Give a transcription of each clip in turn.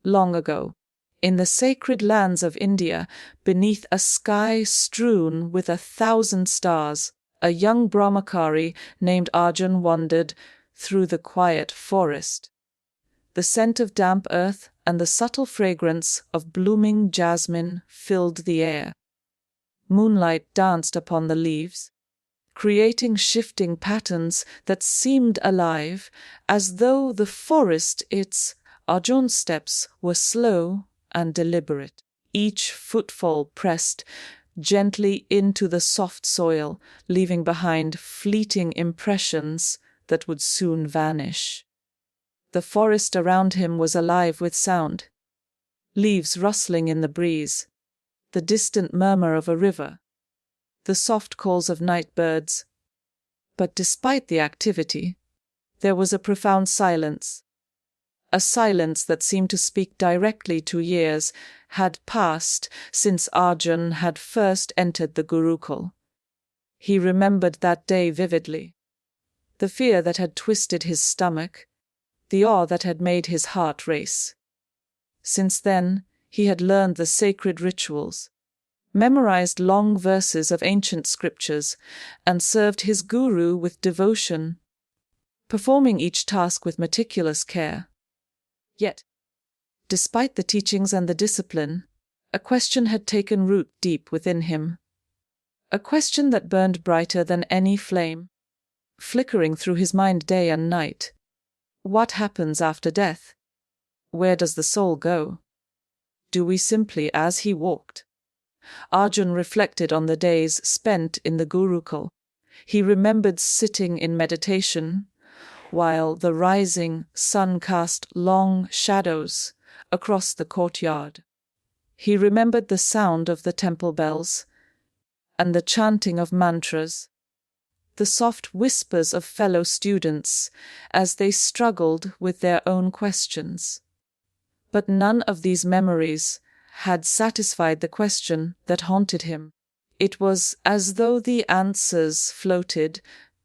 long ago, in the sacred lands of India, beneath a sky strewn with 1,000 stars, a young Brahmacari named Arjun wandered through the quiet forest. The scent of damp earth and the subtle fragrance of blooming jasmine filled the air. Moonlight danced upon the leaves, creating shifting patterns that seemed alive, as though the forest, Arjun's steps were slow and deliberate. Each footfall pressed gently into the soft soil, leaving behind fleeting impressions that would soon vanish. The forest around him was alive with sound, leaves rustling in the breeze, the distant murmur of a river, the soft calls of night birds. But despite the activity, there was a profound silence, a silence that seemed to speak directly to years had passed since Arjun had first entered the Gurukul. He remembered that day vividly, the fear that had twisted his stomach, the awe that had made his heart race. Since then, he had learned the sacred rituals, memorized long verses of ancient scriptures, and served his guru with devotion, performing each task with meticulous care. Yet, despite the teachings and the discipline, a question had taken root deep within him, a question that burned brighter than any flame, flickering through his mind day and night. What happens after death? Where does the soul go? Do we simply as he walked? Arjun reflected on the days spent in the Gurukul. He remembered sitting in meditation, while the rising sun cast long shadows across the courtyard. He remembered the sound of the temple bells and the chanting of mantras, the soft whispers of fellow students as they struggled with their own questions. But none of these memories had satisfied the question that haunted him. It was as though the answers floated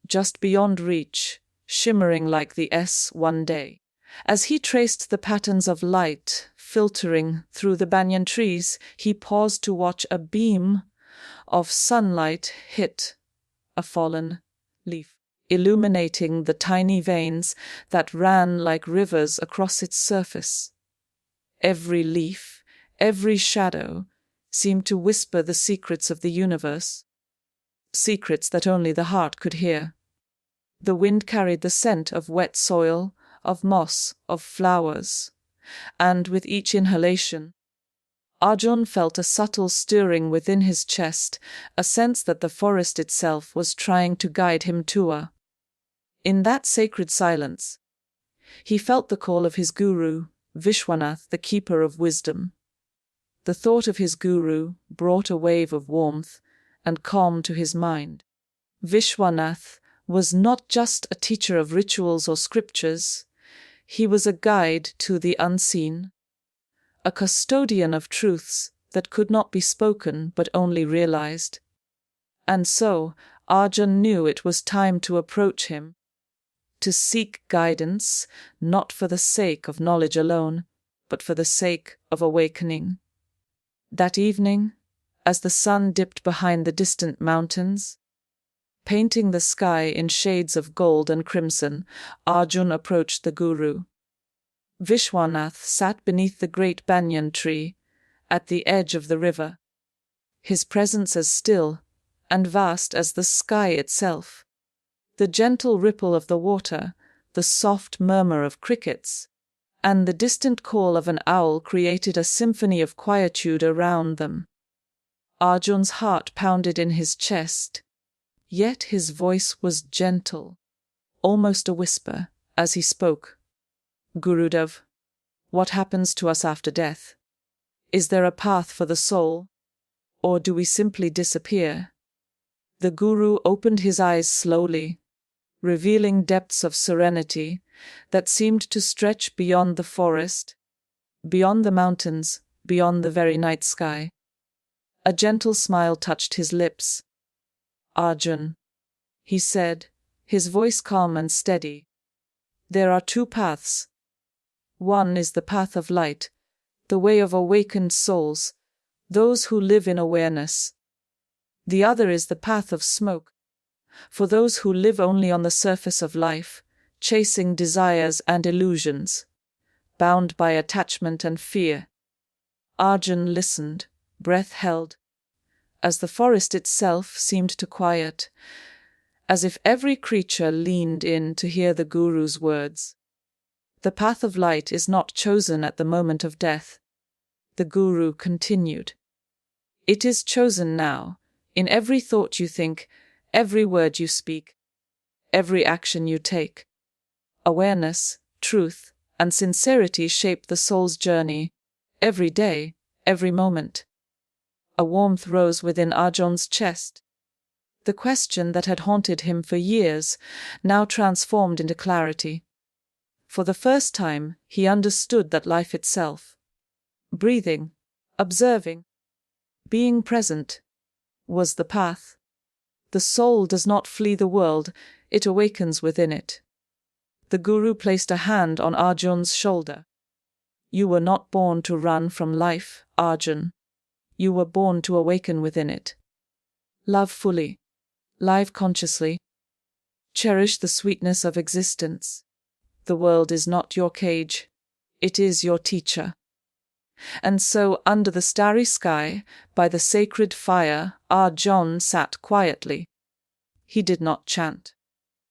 just beyond reach, shimmering like the one day. As he traced the patterns of light filtering through the banyan trees, he paused to watch a beam of sunlight hit a fallen leaf, illuminating the tiny veins that ran like rivers across its surface. Every leaf, every shadow, seemed to whisper the secrets of the universe, secrets that only the heart could hear. The wind carried the scent of wet soil, of moss, of flowers, and with each inhalation, Arjun felt a subtle stirring within his chest, a sense that the forest itself was trying to guide him to In that sacred silence, he felt the call of his guru, Vishwanath, the keeper of wisdom. The thought of his guru brought a wave of warmth and calm to his mind. Vishwanath was not just a teacher of rituals or scriptures, he was a guide to the unseen, a custodian of truths that could not be spoken but only realized. And so Arjun knew it was time to approach him, to seek guidance, not for the sake of knowledge alone, but for the sake of awakening. That evening, as the sun dipped behind the distant mountains, painting the sky in shades of gold and crimson, Arjun approached the guru. Vishwanath sat beneath the great banyan tree, at the edge of the river, his presence as still and vast as the sky itself. The gentle ripple of the water, the soft murmur of crickets, and the distant call of an owl created a symphony of quietude around them. Arjun's heart pounded in his chest, yet his voice was gentle, almost a whisper, as he spoke. Gurudev, what happens to us after death? Is there a path for the soul, or do we simply disappear? The guru opened his eyes slowly, revealing depths of serenity that seemed to stretch beyond the forest, beyond the mountains, beyond the very night sky. A gentle smile touched his lips. Arjun, he said, his voice calm and steady. There are two paths. One is the path of light, the way of awakened souls, those who live in awareness. The other is the path of smoke, for those who live only on the surface of life, chasing desires and illusions, bound by attachment and fear. Arjun listened, breath held, as the forest itself seemed to quiet, as if every creature leaned in to hear the Guru's words. The path of light is not chosen at the moment of death. The Guru continued. It is chosen now, in every thought you think, every word you speak, every action you take. Awareness, truth, and sincerity shape the soul's journey, every day, every moment. A warmth rose within Arjun's chest. The question that had haunted him for years now transformed into clarity. For the first time, he understood that life itself, breathing, observing, being present, was the path. The soul does not flee the world, it awakens within it. The Guru placed a hand on Arjun's shoulder. You were not born to run from life, Arjun. You were born to awaken within it. Love fully. Live consciously. Cherish the sweetness of existence. The world is not your cage. It is your teacher. And so, under the starry sky, by the sacred fire, Arjun sat quietly. He did not chant.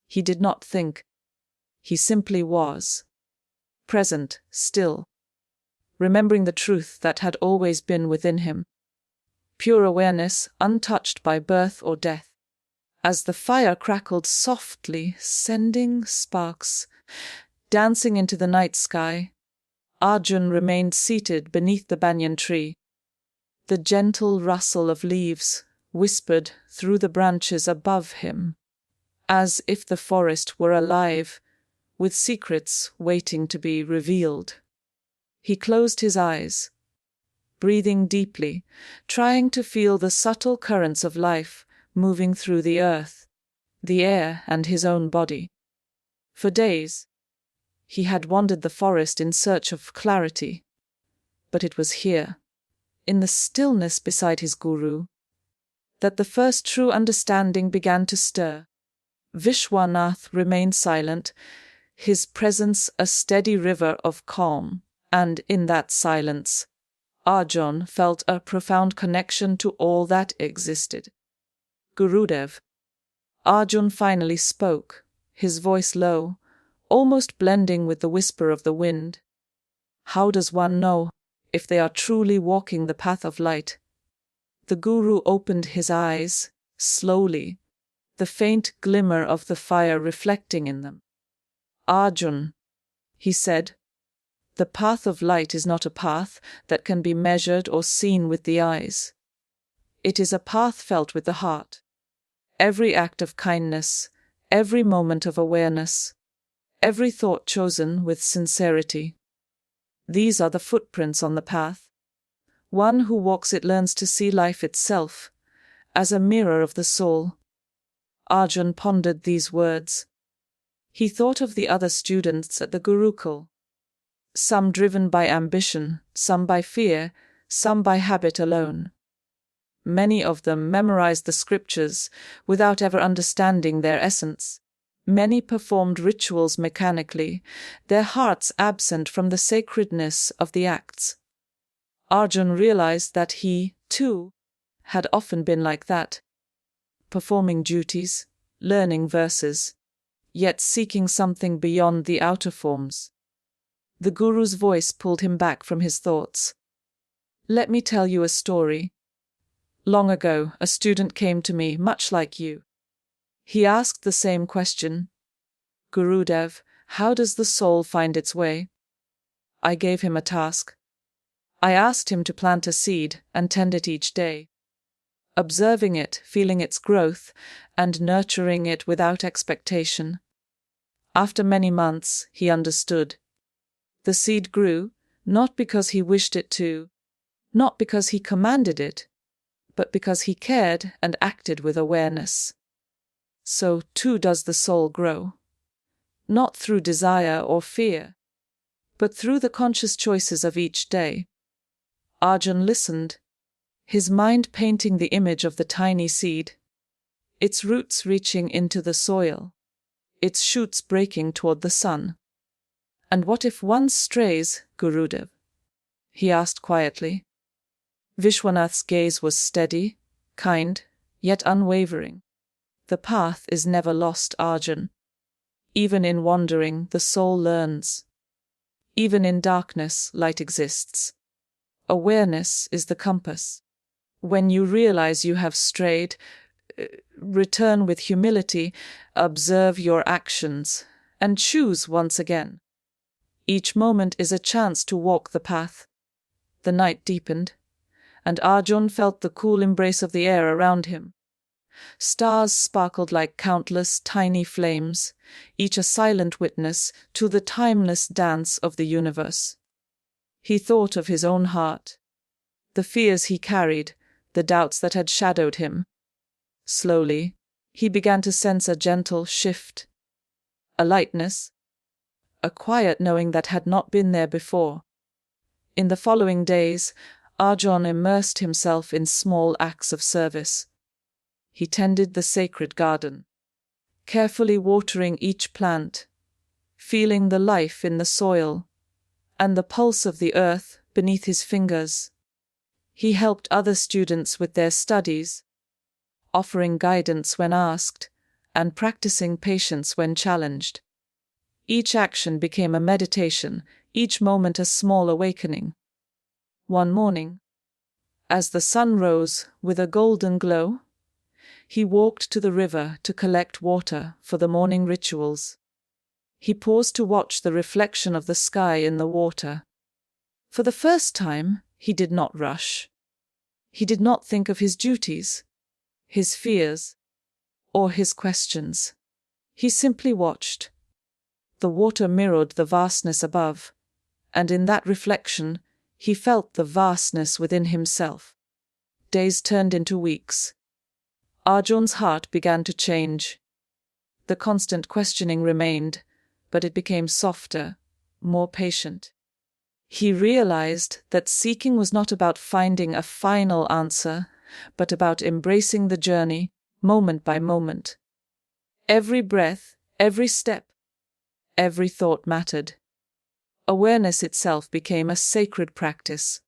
He did not think. He simply was. Present, still. Remembering the truth that had always been within him. Pure awareness, untouched by birth or death. As the fire crackled softly, sending sparks, dancing into the night sky, Arjun remained seated beneath the banyan tree. The gentle rustle of leaves whispered through the branches above him, as if the forest were alive, with secrets waiting to be revealed. He closed his eyes, breathing deeply, trying to feel the subtle currents of life moving through the earth, the air, and his own body. For days, he had wandered the forest in search of clarity, but it was here, in the stillness beside his Guru, that the first true understanding began to stir. Vishwanath remained silent, his presence a steady river of calm, and in that silence, Arjun felt a profound connection to all that existed. Gurudev. Arjun finally spoke, his voice low, almost blending with the whisper of the wind. How does one know if they are truly walking the path of light? The Guru opened his eyes, slowly, the faint glimmer of the fire reflecting in them. Arjun, he said, the path of light is not a path that can be measured or seen with the eyes. It is a path felt with the heart. Every act of kindness, every moment of awareness, every thought chosen with sincerity. These are the footprints on the path. One who walks it learns to see life itself as a mirror of the soul. Arjun pondered these words. He thought of the other students at the Gurukul. Some driven by ambition, some by fear, some by habit alone. Many of them memorized the scriptures without ever understanding their essence. Many performed rituals mechanically, their hearts absent from the sacredness of the acts. Arjun realized that he, too, had often been like that, performing duties, learning verses, yet seeking something beyond the outer forms. The Guru's voice pulled him back from his thoughts. Let me tell you a story. Long ago, a student came to me, much like you. He asked the same question. Gurudev, how does the soul find its way? I gave him a task. I asked him to plant a seed and tend it each day, observing it, feeling its growth, and nurturing it without expectation. After many months, he understood. The seed grew, not because he wished it to, not because he commanded it, but because he cared and acted with awareness. So too does the soul grow, not through desire or fear, but through the conscious choices of each day. Arjun listened, his mind painting the image of the tiny seed, its roots reaching into the soil, its shoots breaking toward the sun. "And what if one strays, Gurudev?" he asked quietly. Vishwanath's gaze was steady, kind, yet unwavering. "The path is never lost, Arjun. Even in wandering, the soul learns. Even in darkness, light exists. Awareness is the compass. When you realize you have strayed, return with humility, observe your actions, and choose once again. Each moment is a chance to walk the path." The night deepened, and Arjun felt the cool embrace of the air around him. Stars sparkled like countless tiny flames, each a silent witness to the timeless dance of the universe. He thought of his own heart, the fears he carried, the doubts that had shadowed him. Slowly, he began to sense a gentle shift, a lightness, a quiet knowing that had not been there before. In the following days, Arjun immersed himself in small acts of service. He tended the sacred garden, carefully watering each plant, feeling the life in the soil and the pulse of the earth beneath his fingers. He helped other students with their studies, offering guidance when asked and practicing patience when challenged. Each action became a meditation, each moment a small awakening. One morning, as the sun rose with a golden glow, he walked to the river to collect water for the morning rituals. He paused to watch the reflection of the sky in the water. For the first time, he did not rush. He did not think of his duties, his fears, or his questions. He simply watched. The water mirrored the vastness above, and in that reflection, he felt the vastness within himself. Days turned into weeks. Arjun's heart began to change. The constant questioning remained, but it became softer, more patient. He realized that seeking was not about finding a final answer, but about embracing the journey, moment by moment. Every breath, every step, every thought mattered. Awareness itself became a sacred practice.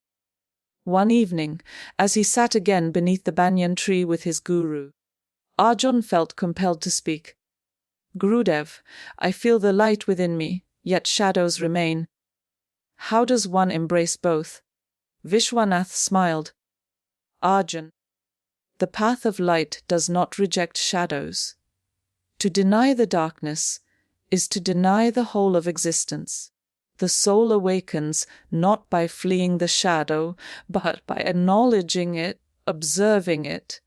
One evening, as he sat again beneath the banyan tree with his guru, Arjun felt compelled to speak. "Gurudev, I feel the light within me, yet shadows remain. How does one embrace both?" Vishwanath smiled. "Arjun, the path of light does not reject shadows. To deny the darkness is to deny the whole of existence. The soul awakens not by fleeing the shadow, but by acknowledging it, observing it,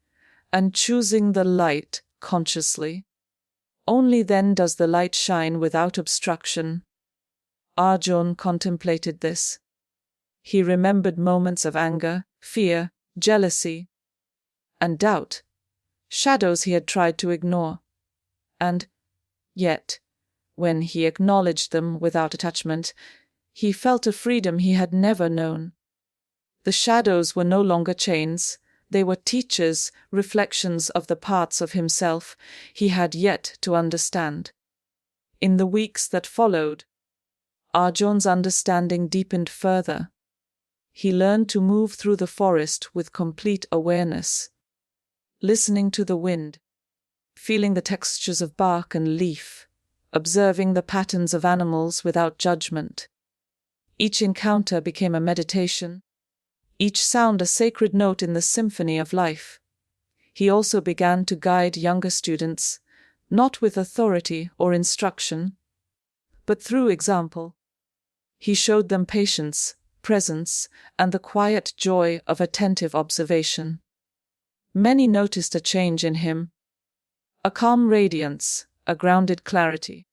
and choosing the light consciously. Only then does the light shine without obstruction." Arjun contemplated this. He remembered moments of anger, fear, jealousy, and doubt, shadows he had tried to ignore. And yet, when he acknowledged them without attachment, he felt a freedom he had never known. The shadows were no longer chains, they were teachers, reflections of the parts of himself he had yet to understand. In the weeks that followed, Arjun's understanding deepened further. He learned to move through the forest with complete awareness, listening to the wind, feeling the textures of bark and leaf, observing the patterns of animals without judgment. Each encounter became a meditation, each sound a sacred note in the symphony of life. He also began to guide younger students, not with authority or instruction, but through example. He showed them patience, presence, and the quiet joy of attentive observation. Many noticed a change in him, a calm radiance, a grounded clarity.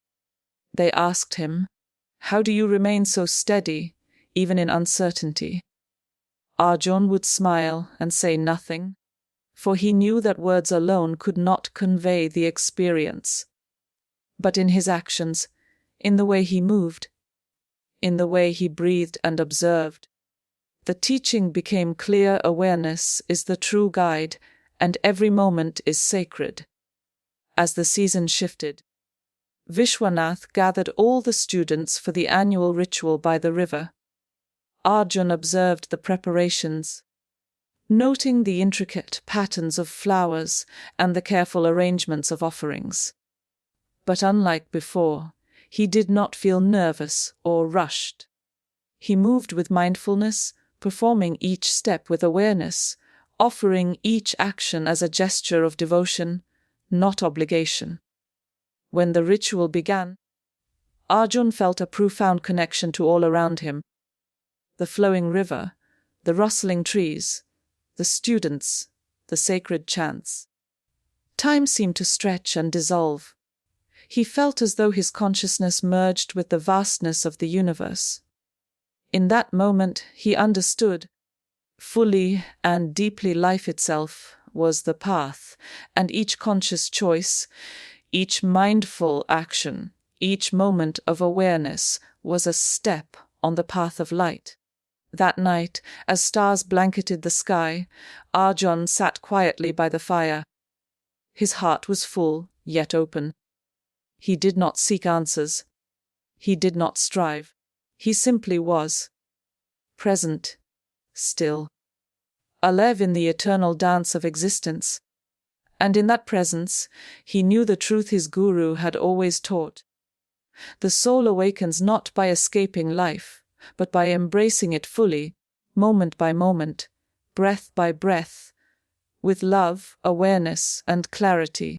They asked him, "How do you remain so steady, even in uncertainty?" Arjun would smile and say nothing, for he knew that words alone could not convey the experience. But in his actions, in the way he moved, in the way he breathed and observed, The teaching became clear: awareness is the true guide, and every moment is sacred. As the season shifted, Vishwanath gathered all the students for the annual ritual by the river. Arjun observed the preparations, noting the intricate patterns of flowers and the careful arrangements of offerings. But unlike before, he did not feel nervous or rushed. He moved with mindfulness, performing each step with awareness, offering each action as a gesture of devotion, not obligation. When the ritual began, Arjun felt a profound connection to all around him. The flowing river, the rustling trees, the students, the sacred chants. Time seemed to stretch and dissolve. He felt as though his consciousness merged with the vastness of the universe. In that moment, he understood fully and deeply life itself was the path, and each conscious choice, each mindful action, each moment of awareness was a step on the path of light. That night, as stars blanketed the sky, Arjun sat quietly by the fire. His heart was full, yet open. He did not seek answers. He did not strive. He simply was. Present. Still. Alive in the eternal dance of existence. And in that presence, he knew the truth his guru had always taught. The soul awakens not by escaping life, but by embracing it fully, moment by moment, breath by breath, with love, awareness, and clarity.